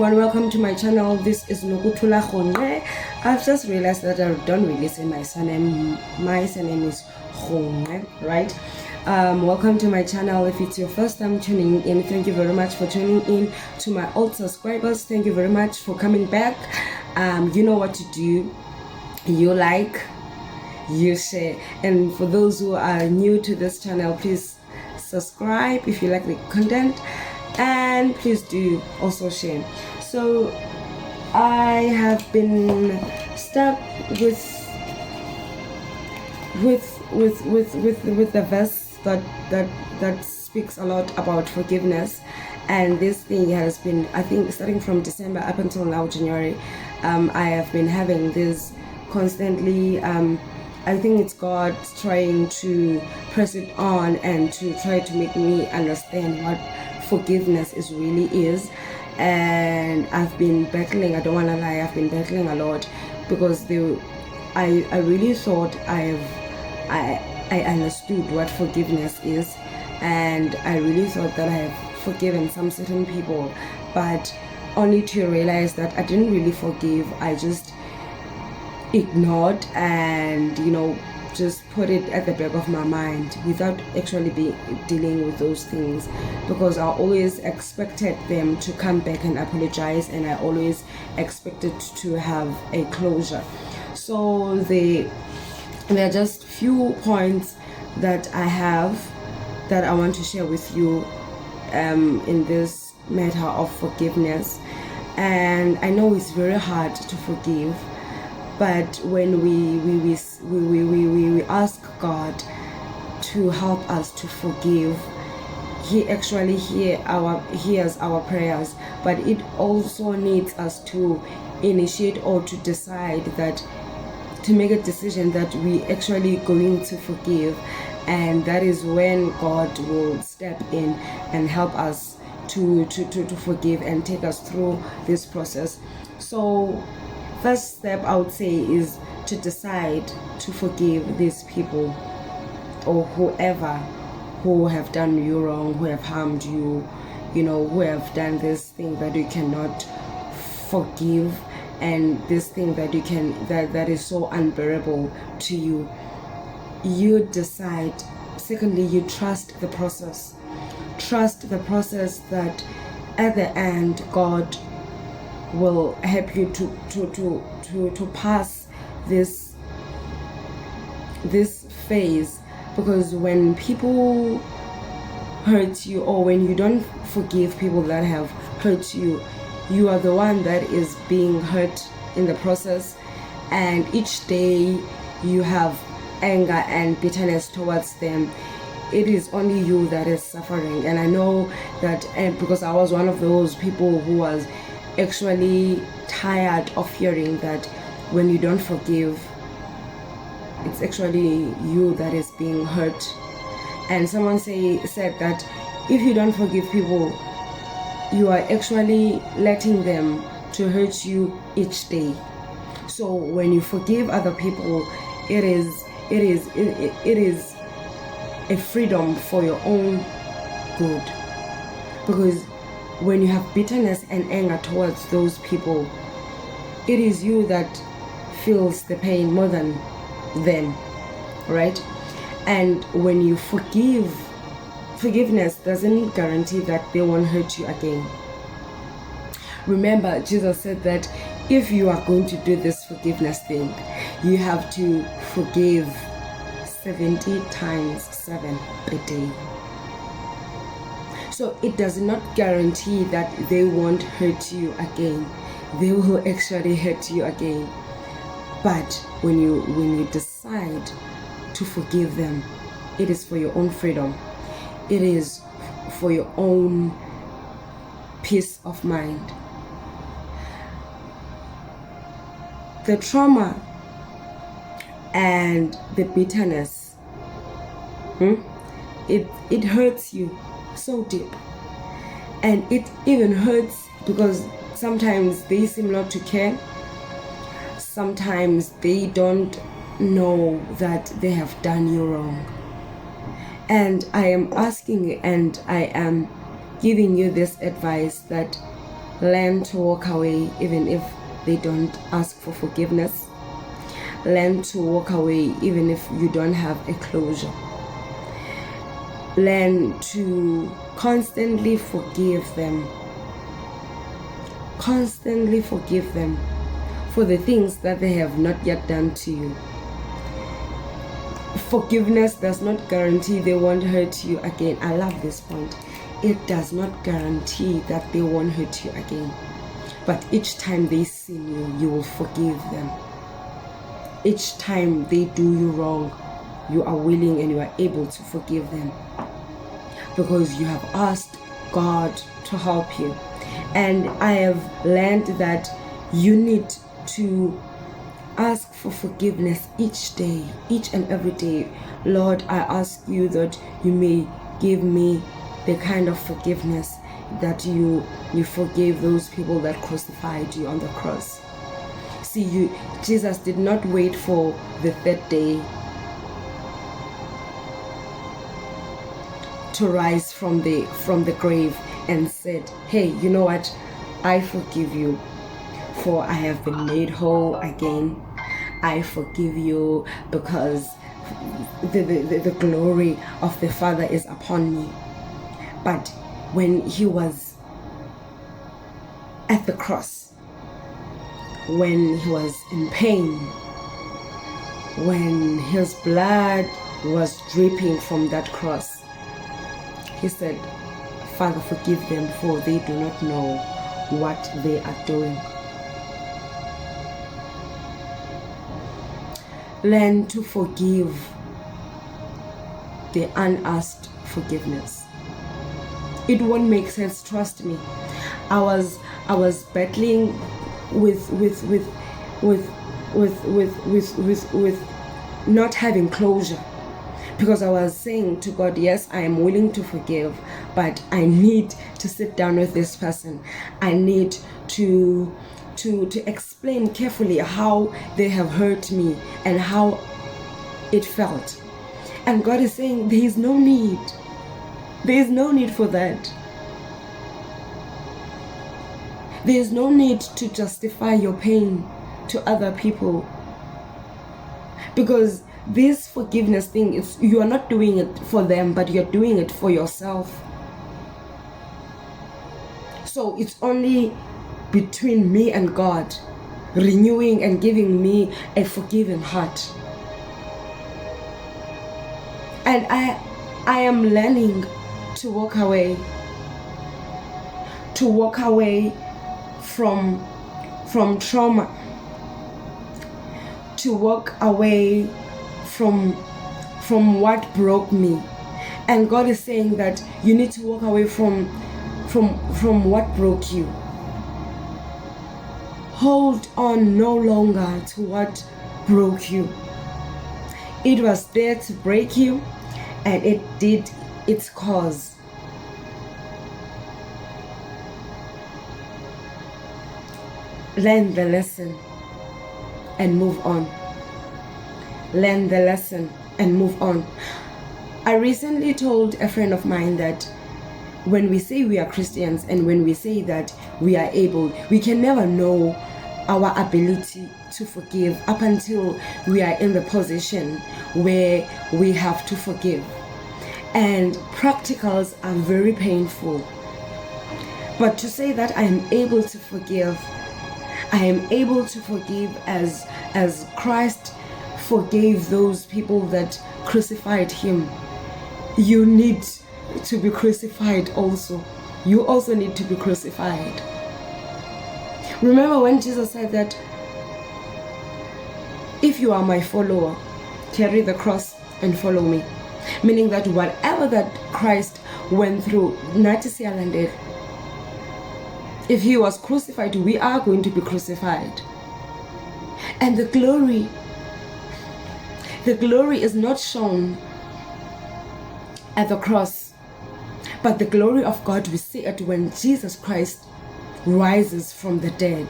everyone, welcome to my channel. This is Nokuthula Khonye. I've just realized that I don't really say my surname. My surname is Khonye, right? Welcome to my channel. If it's your first time tuning in, thank you very much for tuning in. To my old subscribers, thank you very much for coming back. You know what to do. You like, you share, and for those who are new to this channel, please subscribe if you like the content, and please do also share. So I have been stuck with the verse that speaks a lot about forgiveness, and this thing has been, I think, starting from December up until now, January. I have been having this constantly. I think it's God trying to press it on and to try to make me understand what forgiveness really is. And I've been battling, I don't want to lie, I've been battling a lot, because I really thought I understood what forgiveness is, and I really thought that I have forgiven some certain people, but only to realize that I didn't really forgive. I just ignored and just put it at the back of my mind without actually dealing with those things, because I always expected them to come back and apologize, and I always expected to have a closure. So there are just few points that I have that I want to share with you in this matter of forgiveness. And I know it's very hard to forgive, but when we ask God to help us to forgive, He actually hears our prayers. But it also needs us to initiate or to decide that, to make a decision that we actually going to forgive, and that is when God will step in and help us to forgive and take us through this process. So first step I would say is to decide to forgive these people or whoever who have done you wrong, who have harmed you, who have done this thing that you cannot forgive, and this thing that you can that is so unbearable to you. You decide. Secondly, you trust the process. Trust the process that at the end God will help you to pass this phase. Because when people hurt you, or when you don't forgive people that have hurt you, you are the one that is being hurt in the process, and each day you have anger and bitterness towards them. It is only you that is suffering. And I know that, because I was one of those people who was actually tired of hearing that when you don't forgive, it's actually you that is being hurt. And someone said that if you don't forgive people, you are actually letting them to hurt you each day. So when you forgive other people, it is a freedom for your own good. Because when you have bitterness and anger towards those people, it is you that feels the pain more than them, right? And when you forgive, forgiveness doesn't guarantee that they won't hurt you again. Remember, Jesus said that if you are going to do this forgiveness thing, you have to forgive 70 times 7 a day. So it does not guarantee that they won't hurt you again. They will actually hurt you again. But when you decide to forgive them, it is for your own freedom. It is for your own peace of mind. The trauma and the bitterness, it hurts you so deep. And it even hurts because sometimes they seem not to care. Sometimes they don't know that they have done you wrong. And I am asking, and I am giving you this advice, that Learn to walk away even if they don't ask for forgiveness. Learn to walk away even if you don't have a closure. Learn to constantly forgive them. Constantly forgive them for the things that they have not yet done to you. Forgiveness does not guarantee they won't hurt you again. I love this point. It does not guarantee that they won't hurt you again. But each time they sin you, you will forgive them. Each time they do you wrong, you are willing and you are able to forgive them, because you have asked God to help you. And I have learned that you need to ask for forgiveness each day, each and every day. Lord, I ask you that you may give me the kind of forgiveness that you forgave those people that crucified you on the cross. See, Jesus did not wait for the third day to rise from the grave and said, hey, you know what? I forgive you, for I have been made whole again. I forgive you because the glory of the Father is upon me. But when he was at the cross, when he was in pain, when his blood was dripping from that cross, he said, Father, forgive them, for they do not know what they are doing. Learn to forgive the unasked forgiveness. It won't make sense, trust me. I was battling with not having closure, because I was saying to God, yes, I am willing to forgive, but I need to sit down with this person. I need to explain carefully how they have hurt me and how it felt. And God is saying there is no need. There is no need for that. There is no need to justify your pain to other people, because this forgiveness thing, you are not doing it for them, but you're doing it for yourself. So it's only between me and God, renewing and giving me a forgiving heart. And I am learning to walk away from trauma, to walk away from what broke me. And God is saying that you need to walk away from what broke you. Hold on no longer to what broke you. It was there to break you, and it did its cause. Learn the lesson and move on. Learn the lesson and move on. I recently told a friend of mine that when we say we are Christians and when we say that we are able, we can never know our ability to forgive up until we are in the position where we have to forgive. And practicals are very painful. But to say that I am able to forgive, I am able to forgive as Christ forgave those people that crucified him. You need to be crucified also. You also need to be crucified. Remember when Jesus said that if you are my follower, carry the cross and follow me. Meaning that whatever that Christ went through, if he was crucified, we are going to be crucified. And the glory is not shown at the cross, but the glory of God, we see it when Jesus Christ rises from the dead.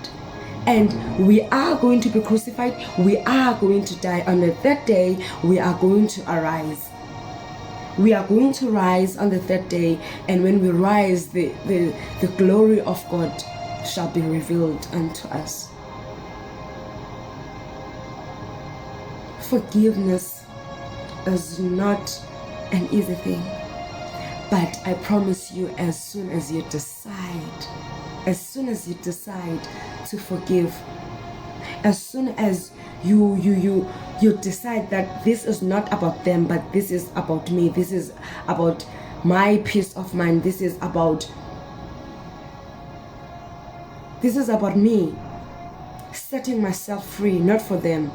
And we are going to be crucified, we are going to die. On the third day, we are going to arise. We are going to rise on the third day, and when we rise, the glory of God shall be revealed unto us. Forgiveness is not an easy thing, but I promise you, as soon as you decide to forgive, as soon as you decide that this is not about them, but this is about me, this is about my peace of mind, this is about me setting myself free, not for them.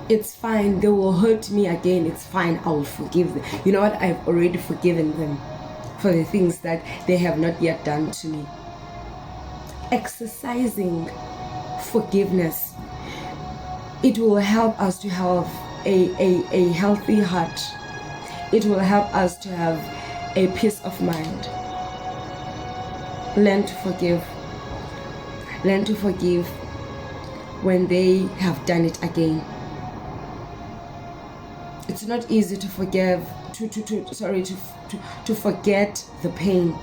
It's fine, they will hurt me again, it's fine, I will forgive them. You know what, I've already forgiven them for the things that they have not yet done to me. Exercising forgiveness, it will help us to have a healthy heart. It will help us to have a peace of mind. Learn to forgive. Learn to forgive when they have done it again. It's not easy to forgive, to forget the pain.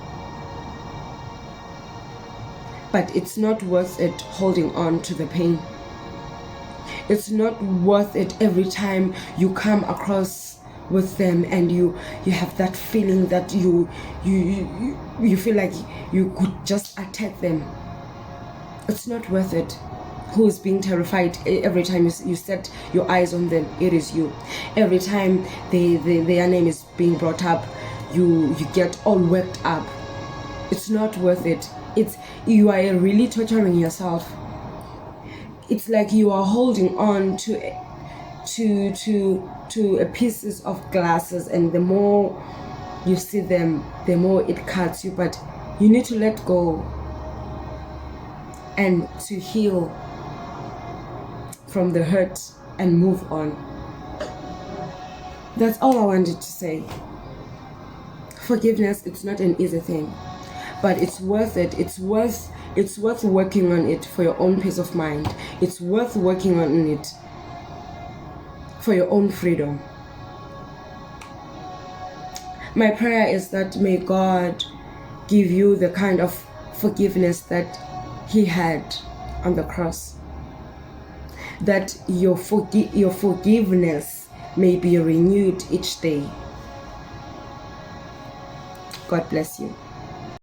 But it's not worth it holding on to the pain. It's not worth it every time you come across with them and you have that feeling that you feel like you could just attack them. It's not worth it. Who is being terrified every time you set your eyes on them? It is you. Every time their name is being brought up, you get all worked up. It's not worth it. You are really torturing yourself. It's like you are holding on to pieces of glasses, and the more you see them, the more it cuts you. But you need to let go and to heal from the hurt and move on. That's all I wanted to say. Forgiveness, it's not an easy thing, but it's worth it. It's worth working on it for your own peace of mind. It's worth working on it for your own freedom. My prayer is that may God give you the kind of forgiveness that He had on the cross. That your forgiveness may be renewed each day. God bless you.